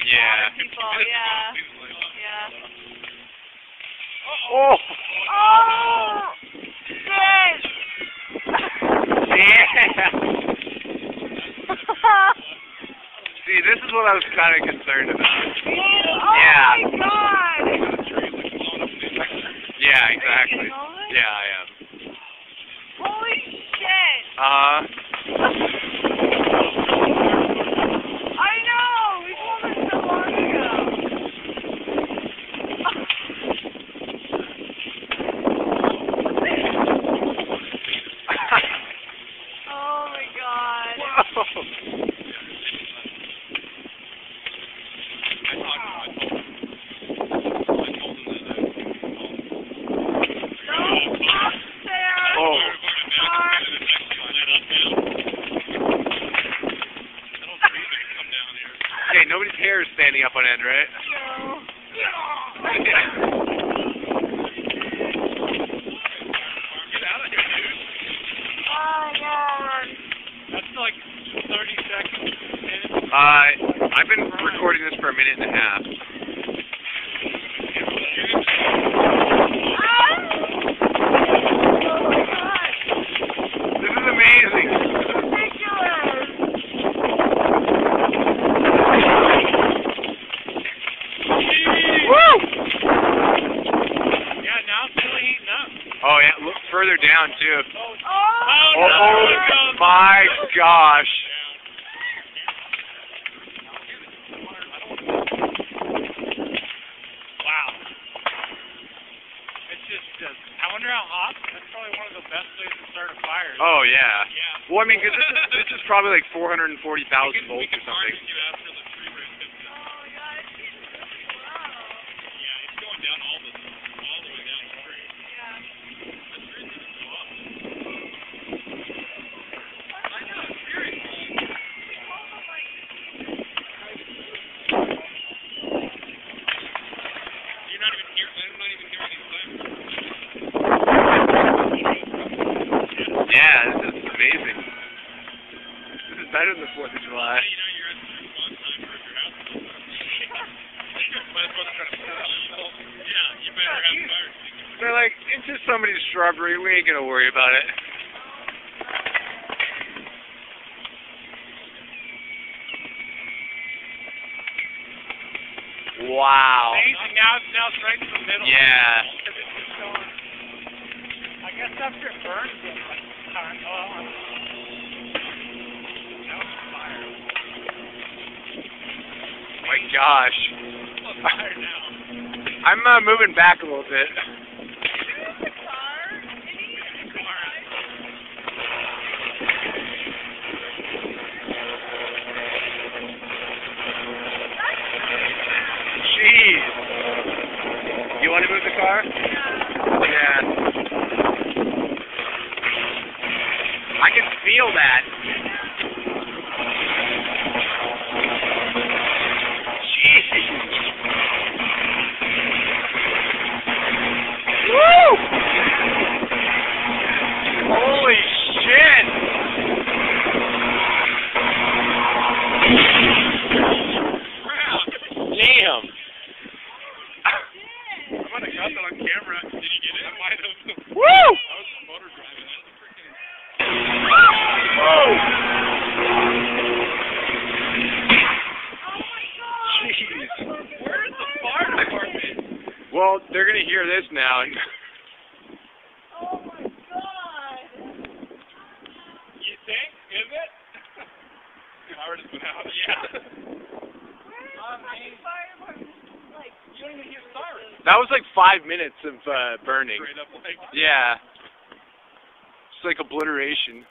Yeah. People, yeah. Yeah. Oh! Oh! Shit! Yeah! See, this is what I was kind of concerned about. Oh Yeah. my god! Yeah, exactly. Are you getting all this? Yeah, I am. Holy shit! I know! We told him so long ago. Oh my god. Whoa! Oh. Okay, nobody's hair is standing up on end, right? Get out of here, dude. That's like 30 seconds. I've been recording this for a minute and a half. This is amazing. Woo! Yeah, now it's really heating up. Oh yeah, look further down too. Oh, Oh my gosh. Wow. It's just, I wonder how hot. That's probably one of the best ways to start a fire. Oh yeah. Yeah. Well, I mean, 'cause this is probably like 440,000 volts or something. You after the tree root hits it. Yeah, it's going down all the way down the tree. The tree's gonna go up. I know, seriously. You're not even here. I'm not even hearing any flames. Yeah, this is amazing. This is better than the 4th of July. You know you're at the response time for your house. Might as well try to put it on yourself. Yeah, you better have fire. They're like, it's just somebody's shrubbery. We ain't gonna worry about it. Wow. Amazing. Now it's right in the middle. Yeah. Because it's just going. I guess after it burns it, like, time. Oh, that was fire. My gosh. It's on fire now. I'm moving back a little bit. Jeez. You want to move the car? Yeah. I can feel that. Jeez. Woo! Holy shit! Damn. I might have got that on camera. Did you get it? I might have. Woo! I was motor driving. That's a freaking. Whoa! Jeez. Where's the fire department? Well, they're gonna hear this now. Oh my god! You think? Is it? Power just went out. Yeah. You don't even hear sirens. That was like 5 minutes of burning. Straight up like. Yeah. It's like obliteration.